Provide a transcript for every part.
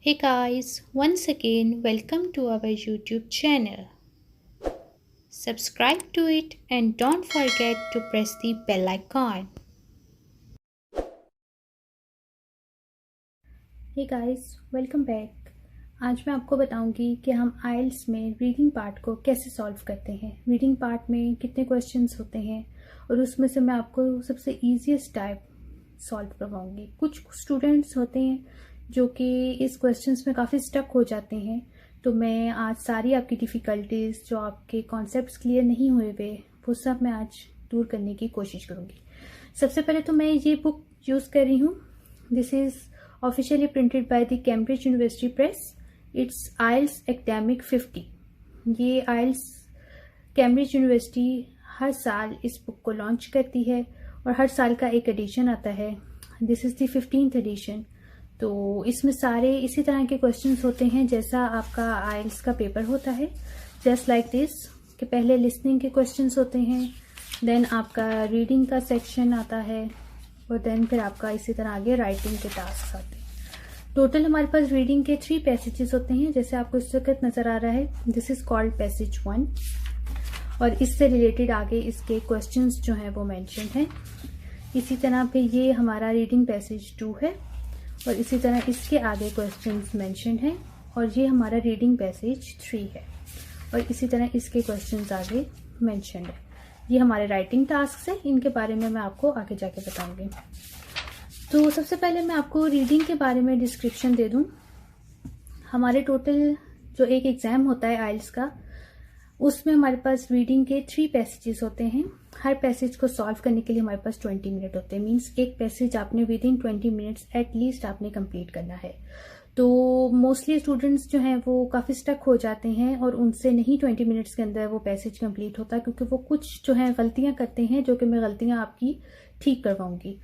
Hey guys, once again, welcome to our YouTube channel. Subscribe to it and don't forget to press the bell icon. Hey guys, welcome back. आज मैं आपको बताऊंगी कि हम आइल्स में reading part को कैसे सॉल्व करते हैं। रीडिंग पार्ट में कितने क्वेश्चंस होते हैं और उसमें से मैं आपको सबसे इजीएस्ट टाइप सॉल्व करवाऊंगी। कुछ स्टूडेंट्स होते हैं जो कि इस क्वेश्चंस में काफ़ी स्टक हो जाते हैं, तो मैं आज सारी आपकी डिफ़िकल्टीज, जो आपके कॉन्सेप्ट्स क्लियर नहीं हुए हुए, वो सब मैं आज दूर करने की कोशिश करूँगी। सबसे पहले तो मैं ये बुक यूज़ कर रही हूँ। This is officially printed by the Cambridge University Press. It's IELTS Academic 50. ये IELTS कैम्ब्रिज यूनिवर्सिटी हर साल इस बुक को लॉन्च करती है और हर साल का एक एडिशन आता है। This is the 15th edition. तो इसमें सारे इसी तरह के क्वेश्चंस होते हैं जैसा आपका IELTS का पेपर होता है, जस्ट लाइक दिस, कि पहले लिसनिंग के क्वेश्चंस होते हैं, देन आपका रीडिंग का सेक्शन आता है और देन फिर आपका इसी तरह आगे राइटिंग के टास्क आते हैं। टोटल हमारे पास रीडिंग के 3 पैसेजेस होते हैं, जैसे आपको इस वक्त नजर आ रहा है। दिस इज कॉल्ड पैसेज 1 और इससे रिलेटेड आगे इसके क्वेश्चंस जो हैं वो मेंशन है। इसी तरह पे ये हमारा रीडिंग पैसेज 2 है और इसी तरह इसके आगे क्वेश्चंस मेंशन है और ये हमारा रीडिंग पैसेज 3 है और इसी तरह इसके क्वेश्चंस आगे मेंशन है। ये हमारे राइटिंग टास्क है, इनके बारे में मैं आपको आगे जाके बताऊंगी। तो सबसे पहले मैं आपको रीडिंग के बारे में डिस्क्रिप्शन दे दूं। हमारे टोटल जो एक एग्जाम होता है आइल्स का, उसमें हमारे पास रीडिंग के 3 पैसेजेस होते हैं। हर पैसेज को सॉल्व करने के लिए हमारे पास 20 मिनट होते हैं। मीन्स एक पैसेज आपने विद इन 20 मिनट्स एटलीस्ट आपने कंप्लीट करना है। तो मोस्टली स्टूडेंट्स जो हैं वो काफ़ी स्टक हो जाते हैं और उनसे नहीं 20 मिनट्स के अंदर वो पैसेज कंप्लीट होता, क्योंकि वो कुछ जो है गलतियां करते हैं, जो कि मैं गलतियां आपकी ठीक करवाऊंगी।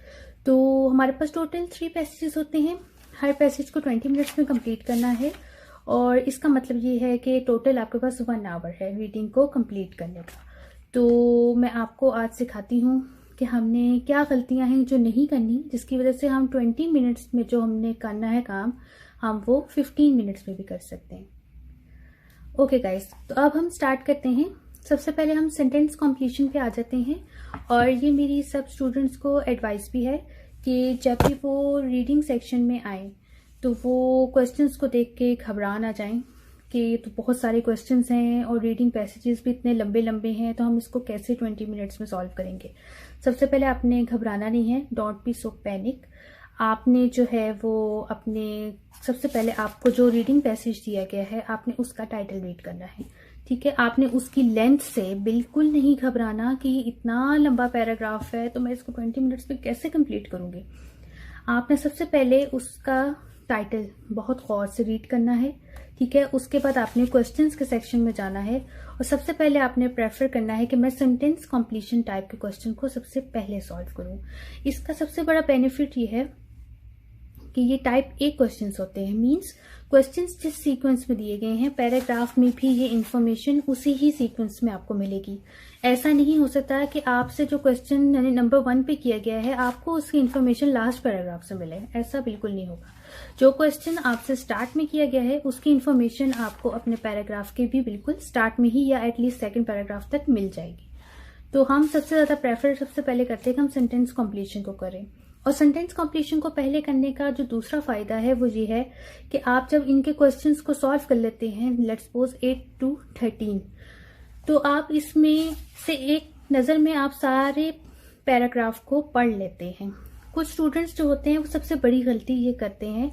तो हमारे पास टोटल 3 पैसेजेस होते हैं। हर पैसेज को 20 मिनट्स में कंप्लीट करना है और इसका मतलब ये है कि टोटल आपके पास 1 आवर है रीडिंग को कंप्लीट करने का। तो मैं आपको आज सिखाती हूँ कि हमने क्या गलतियां हैं जो नहीं करनी, जिसकी वजह से हम 20 मिनट्स में जो हमने करना है काम, हम वो 15 मिनट्स में भी कर सकते हैं। ओके गाइस, तो अब हम स्टार्ट करते हैं। सबसे पहले हम सेंटेंस कंप्लीशन पे आ जाते हैं और ये मेरी सब स्टूडेंट्स को एडवाइस भी है कि जब भी वो रीडिंग सेक्शन में आए तो वो क्वेश्चंस को देख के घबरा ना जाएं कि तो बहुत सारे क्वेश्चंस हैं और रीडिंग पैसेजेस भी इतने लंबे लंबे हैं, तो हम इसको कैसे 20 मिनट्स में सॉल्व करेंगे। सबसे पहले आपने घबराना नहीं है, डोंट बी सो पैनिक। आपने जो है वो अपने सबसे पहले आपको जो रीडिंग पैसेज दिया गया है, आपने उसका टाइटल रीड करना है, ठीक है। आपने उसकी लेंथ से बिल्कुल नहीं घबराना कि इतना लंबा पैराग्राफ है तो मैं इसको 20 मिनट्स में कैसे कंप्लीट करूंगी। आपने सबसे पहले उसका टाइटल बहुत गौर से रीड करना है, ठीक है। उसके बाद आपने क्वेश्चंस के सेक्शन में जाना है और सबसे पहले आपने प्रेफर करना है कि मैं सेंटेंस कंप्लीशन टाइप के क्वेश्चन को सबसे पहले सॉल्व करूं। इसका सबसे बड़ा बेनिफिट ये है कि ये टाइप ए क्वेश्चंस होते हैं। मींस क्वेश्चंस जिस सीक्वेंस में दिए गए हैं पैराग्राफ में भी ये इन्फॉर्मेशन उसी ही सीक्वेंस में आपको मिलेगी। ऐसा नहीं हो सकता कि आपसे जो क्वेश्चन यानी नंबर 1 पे किया गया है आपको उसकी इन्फॉर्मेशन लास्ट पैराग्राफ से मिले, ऐसा बिल्कुल नहीं होगा। जो क्वेश्चन आपसे स्टार्ट में किया गया है उसकी इन्फॉर्मेशन आपको अपने पैराग्राफ के भी बिल्कुल स्टार्ट में ही या एटलीस्ट सेकेंड पैराग्राफ तक मिल जाएगी। तो हम सबसे ज्यादा प्रेफर सबसे पहले करते हैं कि हम सेंटेंस कंप्लीशन को करें। और सेंटेंस कंप्लीशन को पहले करने का जो दूसरा फायदा है वो ये है कि आप जब इनके क्वेश्चंस को सॉल्व कर लेते हैं, लेट्स सपोज 8 to 13, तो आप इसमें से एक नज़र में आप सारे पैराग्राफ को पढ़ लेते हैं। कुछ स्टूडेंट्स जो होते हैं वो सबसे बड़ी गलती ये करते हैं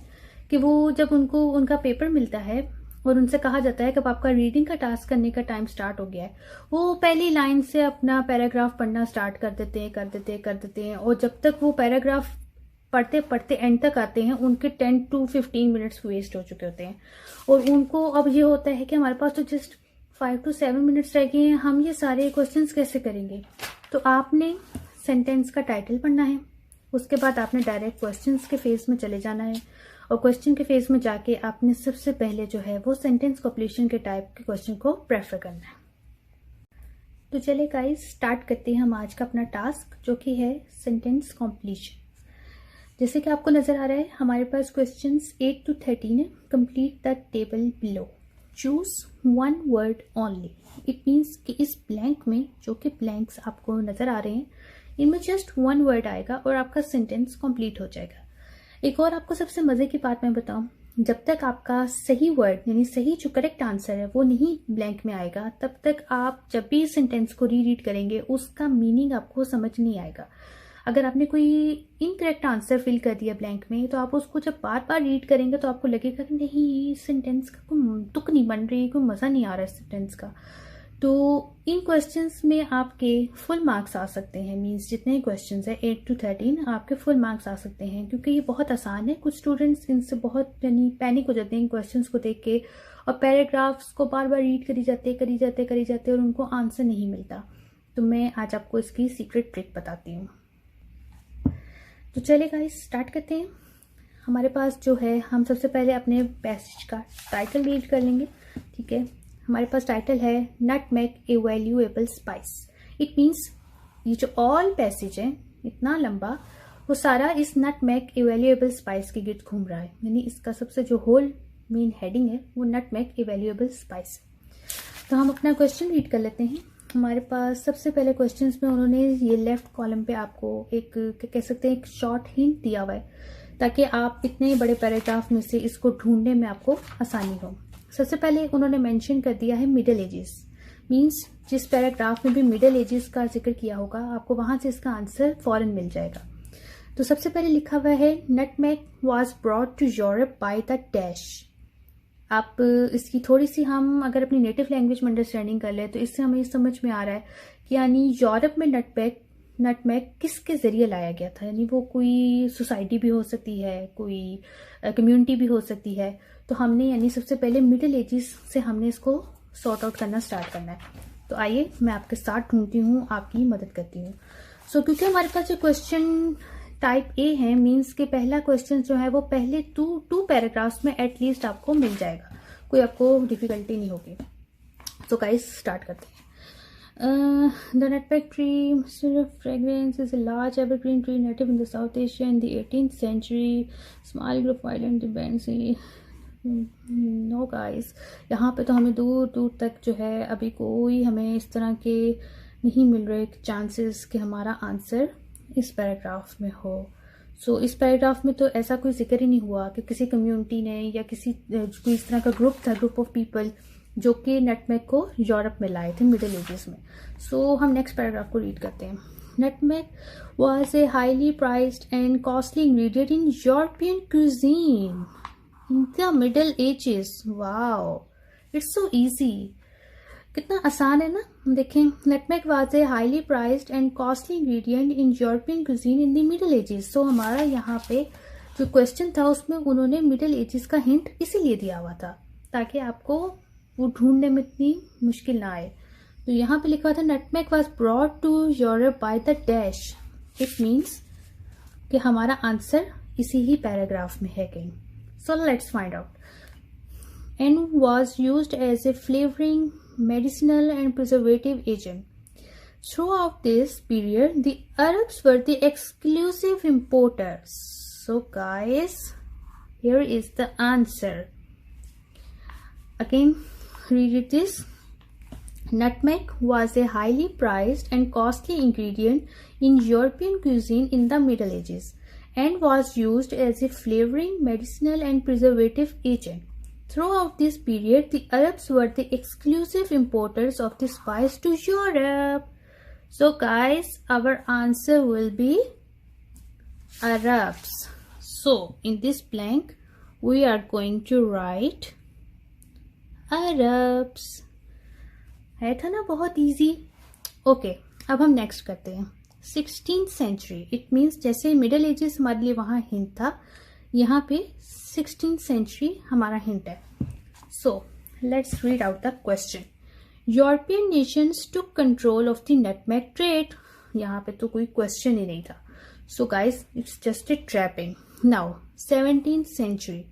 कि वो जब उनको उनका पेपर मिलता है और उनसे कहा जाता है कि अब आपका रीडिंग का टास्क करने का टाइम स्टार्ट हो गया है, वो पहली लाइन से अपना पैराग्राफ पढ़ना स्टार्ट कर देते हैं और जब तक वो पैराग्राफ पढ़ते पढ़ते एंड तक आते हैं उनके 10 to 15 मिनट्स वेस्ट हो चुके होते हैं और उनको अब ये होता है कि हमारे पास तो जस्ट 5 to 7 मिनट्स रह गए हैं, हम ये सारे क्वेश्चंस कैसे करेंगे। तो आपने सेंटेंस का टाइटल पढ़ना है, उसके बाद आपने डायरेक्ट क्वेश्चंस के फेज में चले जाना है और क्वेश्चन के फेज में जाके आपने सबसे पहले जो है वो सेंटेंस कंप्लीशन के टाइप के क्वेश्चन को प्रेफर करना है। तो चले गाइस, स्टार्ट करते हैं हम आज का अपना टास्क, जो कि है सेंटेंस कंप्लीशन। जैसे कि आपको नजर आ रहा है हमारे पास क्वेश्चंस 8 to 13 है। Complete the table below, choose one word only. It means कि इस ब्लैंक में, जो कि ब्लैंक्स आपको नजर आ रहे हैं, इनमें जस्ट वन वर्ड आएगा और आपका सेंटेंस कंप्लीट हो जाएगा। एक और आपको सबसे मजे की बात मैं बताऊं, जब तक आपका सही वर्ड यानी सही जो करेक्ट आंसर है वो नहीं ब्लैंक में आएगा, तब तक आप जब भी सेंटेंस को रीड करेंगे उसका मीनिंग आपको समझ नहीं आएगा। अगर आपने कोई इनकरेक्ट आंसर फिल कर दिया ब्लैंक में, तो आप उसको जब बार बार रीड करेंगे तो आपको लगेगा कि नहीं, इस सेंटेंस का कोई तुक नहीं बन रही, कोई मज़ा नहीं आ रहा इस सेंटेंस का। तो इन क्वेश्चंस में आपके फुल मार्क्स आ सकते हैं। मींस जितने क्वेश्चंस है 8 to 13 आपके फुल मार्क्स आ सकते हैं, क्योंकि ये बहुत आसान है। कुछ स्टूडेंट्स इनसे बहुत यानी पैनिक हो जाते हैं इन क्वेश्चंस को देख के, और पैराग्राफ्स को बार बार रीड करी जाते और उनको आंसर नहीं मिलता। तो मैं आज आपको इसकी सीक्रेट ट्रिक बताती हूँ। तो चलिए गाइस स्टार्ट करते हैं। हमारे पास जो है, हम सबसे पहले अपने पैसेज का टाइटल रीड कर लेंगे। ठीक है, हमारे पास टाइटल है nutmeg A valuable spice. It means ये जो ऑल पैसेज है इतना लंबा, वो सारा इस नटमेग ए वैल्यूएबल स्पाइस के गिर्द घूम रहा है। यानी इसका सबसे जो होल मेन हेडिंग है वो नटमेग ए वैल्यूएबल स्पाइस है। तो हम अपना क्वेश्चन रीड कर लेते हैं। हमारे पास सबसे पहले क्वेश्चंस में उन्होंने ये लेफ्ट कॉलम पे आपको एक कह सकते हैं एक शॉर्ट हिंट दिया हुआ है, ताकि आप इतने बड़े पैराग्राफ में से इसको ढूंढने में आपको आसानी हो। सबसे पहले उन्होंने मेंशन कर दिया है मिडिल एजेस। मींस जिस पैराग्राफ में भी मिडिल एजेस का जिक्र किया होगा, आपको वहां से इसका आंसर फौरन मिल जाएगा। तो सबसे पहले लिखा हुआ है nutmeg was brought to Europe by the Dutch. आप इसकी थोड़ी सी हम अगर अपनी नेटिव लैंग्वेज में अंडरस्टैंडिंग कर ले, तो इससे हमें समझ में आ रहा है कि यानी यूरोप में नटमेग किसके जरिए लाया गया था। यानी वो कोई सोसाइटी भी हो सकती है, कोई कम्युनिटी भी हो सकती है। तो हमने यानी सबसे पहले मिडिल एजेस से हमने इसको सॉर्ट आउट करना स्टार्ट करना है। तो आइए मैं आपके साथ ढूंढती हूँ, आपकी मदद करती हूँ। क्योंकि हमारे पास जो क्वेश्चन टाइप ए है, मीन्स के पहला क्वेश्चन जो है वो पहले टू पैराग्राफ्स में एटलीस्ट आपको मिल जाएगा, कोई आपको डिफिकल्टी नहीं होगी। तो गाइस स्टार्ट करते हैं। The nutmeg tree, Mr. Fragrance, is a large evergreen tree native in the South Asia in the 18th century. Small group island depends. No guys, यहाँ पे तो हमें दूर दूर तक जो है अभी कोई हमें इस तरह के नहीं मिल रहे चांसेस कि हमारा आंसर इस पैराग्राफ में हो। इस पैराग्राफ में तो ऐसा कोई जिक्र ही नहीं हुआ कि किसी कम्युनिटी ने या कोई इस तरह का ग्रुप था, ग्रुप ऑफ पीपल जो कि नटमेग को यूरोप में लाए थे मिडिल एजेस में। हम नेक्स्ट पैराग्राफ को रीड करते हैं। Nutmeg was a highly prized and costly ingredient in European cuisine in the middle ages. Wow, it's so easy, कितना आसान है ना। देखें, nutmeg was a highly prized and costly ingredient in European cuisine in the middle ages. हमारा यहाँ पे जो question था उसमें उन्होंने मिडिल एजेस का हिंट इसीलिए दिया हुआ था ताकि आपको वो ढूंढने में इतनी मुश्किल ना आए। तो यहाँ पे लिखा था nutmeg was brought to Europe by the Dutch. It means कि हमारा आंसर इसी ही पैराग्राफ में है कहीं। Let's find out. And was used as a flavouring, medicinal and preservative agent. Throughout this period, the Arabs were the exclusive importers. So guys, here is the answer. Again, read this. Nutmeg was a highly prized and costly ingredient in European cuisine in the Middle Ages and was used as a flavoring, medicinal and preservative agent. Throughout this period, the Arabs were the exclusive importers of the spice to Europe. So guys, our answer will be Arabs. In this blank, we are going to write Arabs. है था ना बहुत easy? Okay, अब हम next करते हैं। 16th century. It means जैसे Middle Ages हमारे लिए वहाँ hint था, यहाँ पे 16th century हमारा हिंट है। Let's read out the question. European nations took control of the nutmeg trade. यहाँ पे तो कोई question ही नहीं था। Guys, it's just a trapping. Now, 17th century.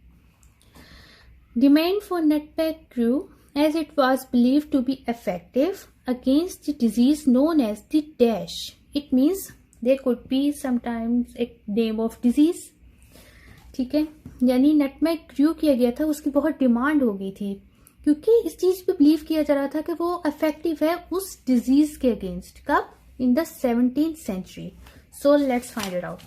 Demand for nutmeg grew as it was believed to be effective against the disease known as the dash. It means there could be sometimes a name of disease ठीक है, यानी nutmeg ग्रू किया गया था, उसकी बहुत demand हो गई थी क्योंकि इस चीज पे बिलीव किया जा रहा था कि वो इफेक्टिव है उस डिजीज के अगेंस्ट। कब? In the 17th century. So let's find it out.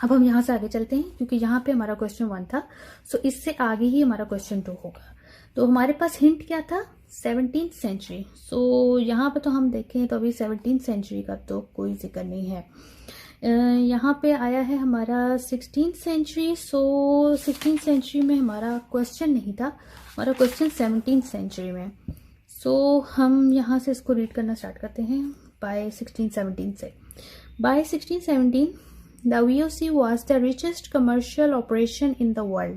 अब हम यहां से आगे चलते हैं क्योंकि यहाँ पे हमारा क्वेश्चन 1 था, सो इससे आगे ही हमारा क्वेश्चन 2 होगा। तो हमारे पास हिंट क्या था? 17th century. सो यहाँ पे तो हम देखें तो अभी 17th सेंचुरी का तो कोई जिक्र नहीं है। यहाँ पे आया है हमारा 16th सेंचुरी। सो 16th सेंचुरी में हमारा क्वेश्चन नहीं था, हमारा क्वेश्चन 17th सेंचुरी में। सो हम यहाँ से इसको रीड करना स्टार्ट करते हैं बाय 1617 से। By 1617 the VOC was the richest commercial operation in the world.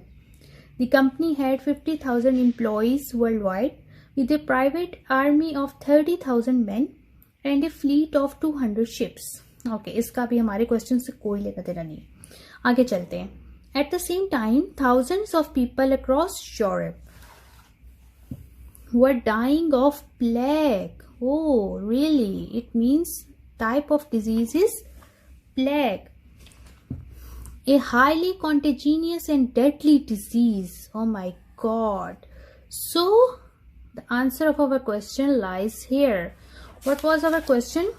The company had 50,000 employees worldwide with a private army of 30,000 men and a fleet of 200 ships. Okay, इसका भी हमारे question से कोई लेकर देना नहीं। आगे चलते हैं। At the same time, thousands of people across Europe were dying of plague. Oh, really? It means type of disease is plague. A highly contagious and deadly disease. Oh my God. So, the answer of our question lies here. What was our question?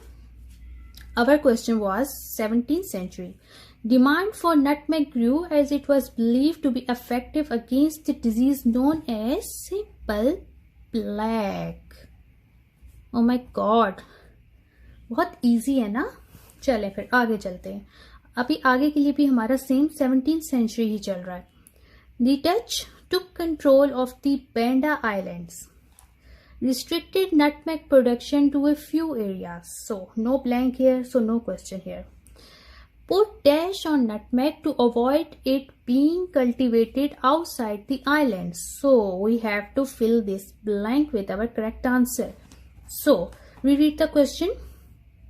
Our question was 17th century. Demand for nutmeg grew as it was believed to be effective against the disease known as simple plague. Oh my God. बहुत easy है ना? चलें फिर आगे चलते हैं। अभी आगे के लिए भी हमारा सेम 17th सेंचुरी ही चल रहा है। The Dutch took control of the Banda Islands, restricted nutmeg production to a few areas. So no blank here, so no question here. Put dash on nutmeg to avoid it being cultivated outside the islands. So we have to fill this blank with our correct answer. So reread the question.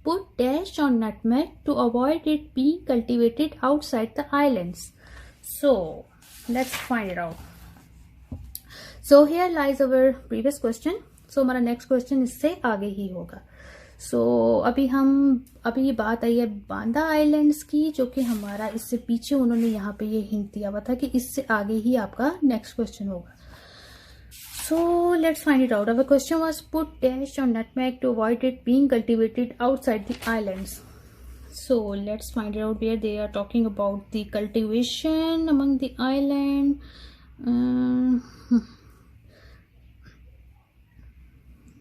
Put dash on nutmeg to avoid it being cultivated outside the islands. So let's find it out. So here lies our previous question. So हमारा next question इससे आगे ही होगा। So अभी बात आई है Banda islands की, जो कि हमारा इससे पीछे उन्होंने यहाँ पे ये हिंट दिया हुआ था कि इससे आगे ही आपका नेक्स्ट क्वेश्चन होगा। So let's find it out. Our question was put dash on nutmeg to avoid it being cultivated outside the islands. So let's find it out where they are talking about the cultivation among the island.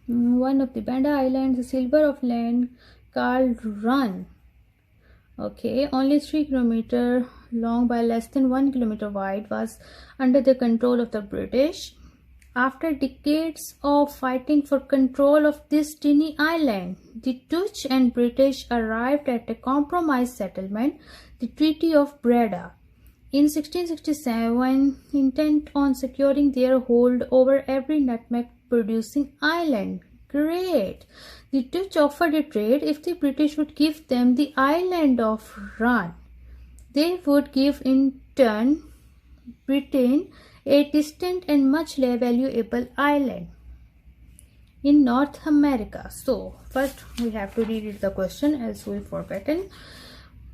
One of the Banda Islands, a silver of land called Run. Okay, only 3 kilometers long by less than 1 kilometer wide, was under the control of the British. After decades of fighting for control of this tiny island, the Dutch and British arrived at a compromise settlement, the Treaty of Breda. In 1667, intent on securing their hold over every nutmeg-producing island. Great! The Dutch offered a trade if the British would give them the island of Run. They would give in turn Britain a distant and much less valuable island in North America. So first we have to read the question as we've forgotten.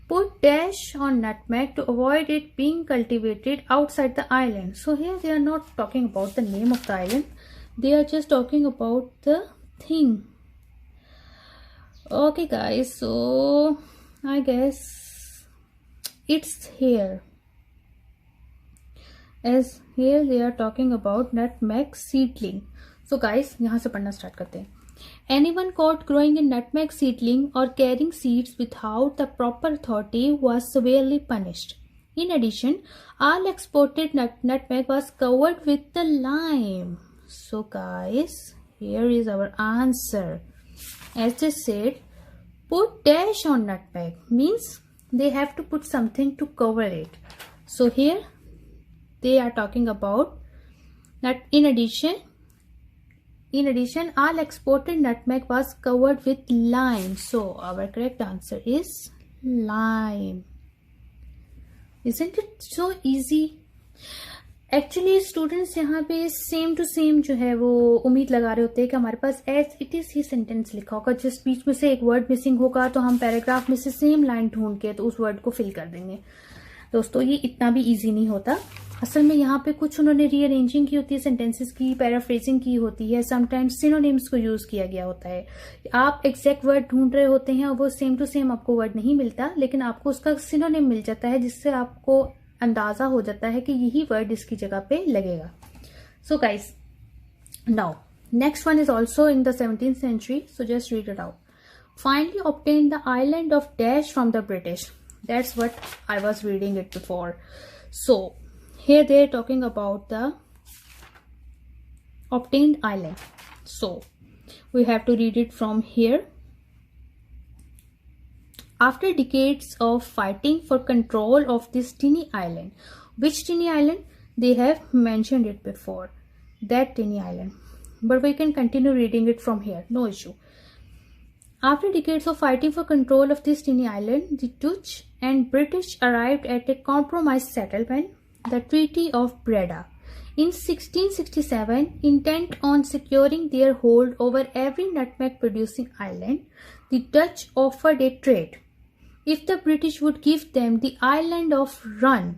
Put dash on nutmeg to avoid it being cultivated outside the island. So here they are not talking about the name of the island, they are just talking about the thing. Okay guys, so I guess it's here, as here they are talking about nutmeg seedling. So guys, यहाँ से पढ़ना start करते हैं। Anyone caught growing a nutmeg seedling or carrying seeds without the proper authority was severely punished. In addition, all exported nutmeg was covered with the lime. So guys, here is our answer. As they said, put dash on nutmeg means they have to put something to cover it. So here they are talking about that in addition, all exported nutmeg was covered with lime. So our correct answer is lime. Isn't it so easy? Actually students यहाँ पे same to same जो है वो उम्मीद लगा रहे होते हैं कि हमारे पास एज इट इज ही सेंटेंस लिखा होगा, जिस बीच में से एक वर्ड मिसिंग होगा तो हम पैराग्राफ में से सेम लाइन ढूंढ के तो उस वर्ड को फिल कर देंगे। दोस्तों ये इतना भी इजी नहीं होता। असल में यहाँ पे कुछ उन्होंने रीअरेंजिंग की होती है सेंटेंसेस की, पैराफ्रेजिंग की होती है, समटाइम्स सिनोनिम्स को यूज किया गया होता है। आप एग्जैक्ट वर्ड ढूंढ रहे होते हैं और वो सेम टू सेम आपको वर्ड नहीं मिलता, लेकिन आपको उसका सिनोनिम मिल जाता है, जिससे आपको अंदाजा हो जाता है कि यही वर्ड इसकी जगह पे लगेगा। So guys, now next one is also in the 17th century, so just read it out. Finally obtained the island of Dash from the British. That's what I was reading it before. So here they are talking about the obtained island. So we have to read it from here. After decades of fighting for control of this teeny island, which teeny island? They have mentioned it before, that teeny island, but we can continue reading it from here, no issue. After decades of fighting for control of this teeny island, the Dutch and British arrived at a compromise settlement, the Treaty of Breda. In 1667, intent on securing their hold over every nutmeg producing island, the Dutch offered a trade. If the British would give them the island of Run,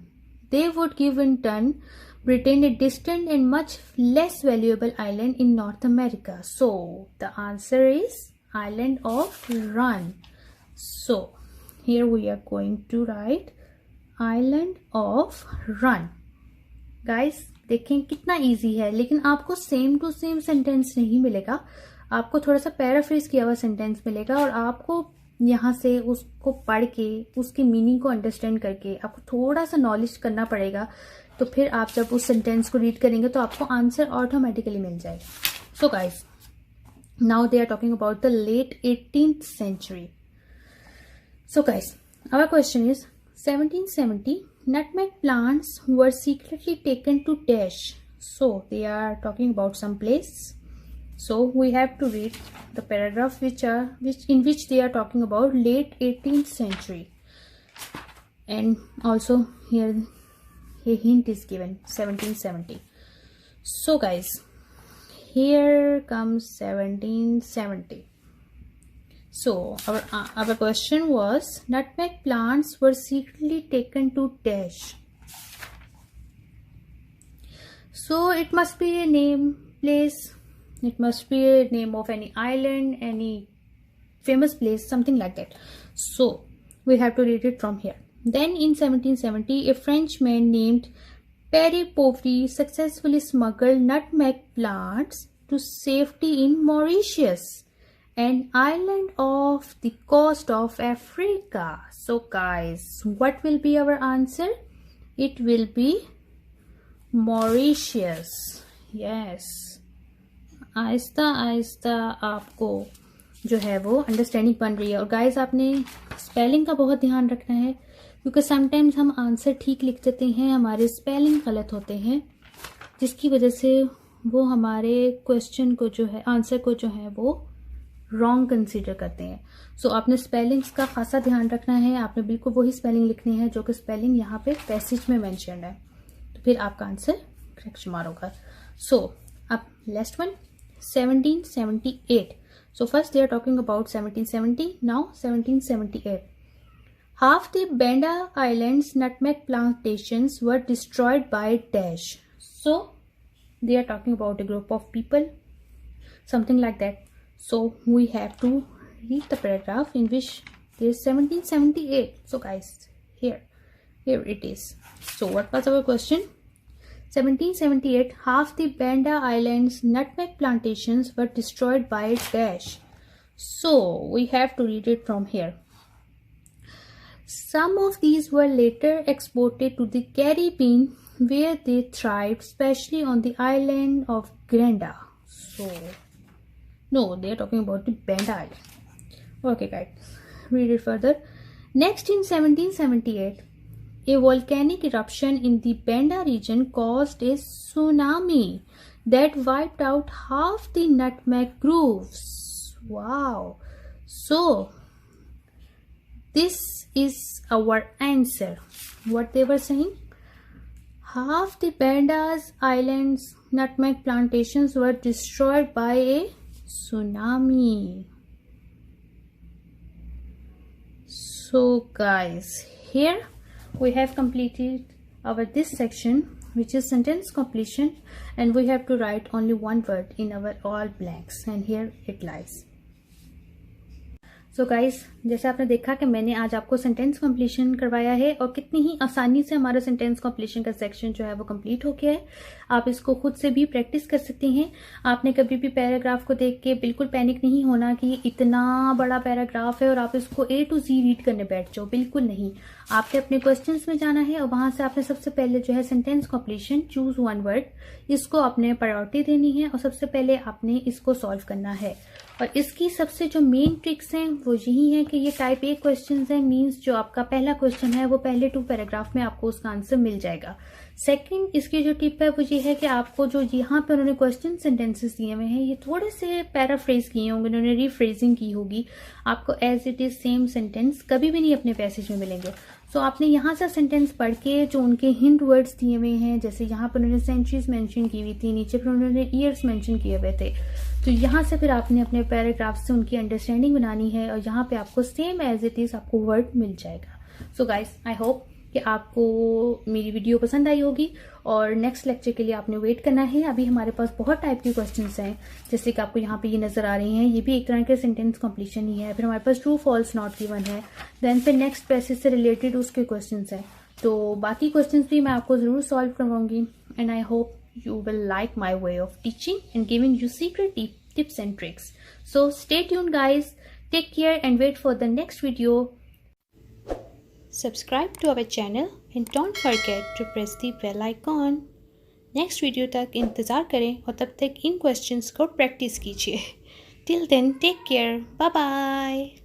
they would give in turn Britain a distant and much less valuable island in North America. So the answer is island of Run. So here we are going to write island of Run. Guys, देखें कितना easy है, लेकिन आपको same to same sentence नहीं मिलेगा, आपको थोड़ा सा पैराफ्रेज किया हुआ सेंटेंस मिलेगा, और आपको यहाँ से उसको पढ़ के उसकी मीनिंग को अंडरस्टैंड करके आपको थोड़ा सा नॉलेज करना पड़ेगा। तो फिर आप जब उस सेंटेंस को रीड करेंगे तो आपको आंसर ऑटोमेटिकली मिल जाएगा। So guys, now they are talking about the late 18th century. So guys, our question is 1770 nutmeg plants were secretly taken to Dash. So they are talking about some place. So we have to read the paragraph in which they are talking about late 18th century, and also here a hint is given 1770. So guys, here comes 1770. So our question was nutmeg plants were secretly taken to Dash. So it must be a name, place, it must be a name of any island, any famous place, something like that. So we have to read it from here. Then in 1770, a Frenchman named Pierre Pauvre successfully smuggled nutmeg plants to safety in Mauritius, an island off the coast of Africa. So guys, what will be our answer? It will be Mauritius. Yes, Aahista Aahista आपको जो है वो understanding बन रही है। और guys, आपने spelling का बहुत ध्यान रखना है, क्योंकि समटाइम्स हम आंसर ठीक लिख देते हैं, हमारे स्पेलिंग गलत होते हैं, जिसकी वजह से वो हमारे क्वेश्चन को जो है, आंसर को जो है वो रॉन्ग कंसीडर करते हैं। सो आपने स्पेलिंग्स का खासा ध्यान रखना है, आपने बिल्कुल वही स्पेलिंग लिखनी है जो कि स्पेलिंग यहाँ पे पैसेज में मेंशन है, तो फिर आपका आंसर करेक्ट शुमार होगा। सो अब last one 1778. So first they are talking about 1770, now 1778. Half the Banda Islands nutmeg plantations were destroyed by Dash. So they are talking about a group of people, something like that. So we have to read the paragraph in which there is 1778. So guys, here it is. So what was our question? 1778, half the Banda Islands nutmeg plantations were destroyed by Dash. So we have to read it from here. Some of these were later exported to the Caribbean, where they thrived, especially on the island of Granda. So, no, they are talking about the Banda Island. Okay guys, read it further. Next, in 1778, a volcanic eruption in the Banda region caused a tsunami that wiped out half the nutmeg groves. Wow! So, this is our answer. What they were saying? Half the Banda's islands nutmeg plantations were destroyed by a tsunami. So guys, here we have completed our this section, which is sentence completion, and we have to write only one word in our all blanks, and here it lies. So guys, जैसे आपने देखा कि मैंने आज आपको sentence completion करवाया है और कितनी ही आसानी से हमारा सेंटेंस कंप्लीशन का सेक्शन जो है वो कंप्लीट हो गया है। आप इसको खुद से भी प्रैक्टिस कर सकते हैं। आपने कभी भी पैराग्राफ को देख के बिल्कुल पैनिक नहीं होना कि इतना बड़ा पैराग्राफ है और आप इसको A to Z रीड करने बैठ जाओ, बिल्कुल नहीं। आपने अपने क्वेश्चंस में जाना है और वहां से आपने सबसे पहले जो है sentence completion, choose one word, इसको आपने प्रायोरिटी देनी है और सबसे पहले आपने इसको सॉल्व करना है। और इसकी सबसे जो मेन ट्रिक्स हैं वो यही है कि ये टाइप ए क्वेश्चन है, मीन्स जो आपका पहला क्वेश्चन है वो पहले 2 पैराग्राफ में आपको उसका आंसर मिल जाएगा। सेकंड, इसकी जो टिप है वो ये है कि आपको जो यहाँ पे उन्होंने क्वेश्चन सेंटेंसेस दिए हुए हैं ये थोड़े से पैराफ्रेज किए होंगे, उन्होंने रीफ्रेजिंग की होगी। आपको as it is same sentence कभी भी नहीं अपने पैसेज में मिलेंगे। सो आपने यहाँ से सेंटेंस पढ़ के जो उनके हिंट वर्ड्स दिए हुए हैं, जैसे यहाँ पर उन्होंने सेंचुरीज मेंशन की हुई थी, नीचे पर उन्होंने ईयर्स मेंशन किए हुए थे, तो यहाँ से फिर आपने अपने पैराग्राफ से उनकी अंडरस्टैंडिंग बनानी है और यहाँ पे आपको सेम एज इट इज आपको वर्ड मिल जाएगा। सो गाइस, आई होप कि आपको मेरी वीडियो पसंद आई होगी और नेक्स्ट लेक्चर के लिए आपने वेट करना है। अभी हमारे पास बहुत टाइप के क्वेश्चंस हैं, जैसे कि आपको यहाँ पे ये नजर आ रहे हैं, ये भी एक तरह के सेंटेंस कंप्लीशन ही है। फिर हमारे पास ट्रू फॉल्स नॉट गिवन है, देन फिर नेक्स्ट पैसेज से रिलेटेड उसके क्वेश्चंस हैं। तो बाकी क्वेश्चंस भी मैं आपको जरूर सॉल्व करवाऊंगी and I hope you will like my way of teaching and giving you secret tips and tricks. So stay tuned guys, take care and wait for the next video. Subscribe to our channel and don't forget to press the bell icon. Next video तक इंतज़ार करें और तब तक इन questions को practice कीजिए। Till then, take care. Bye bye.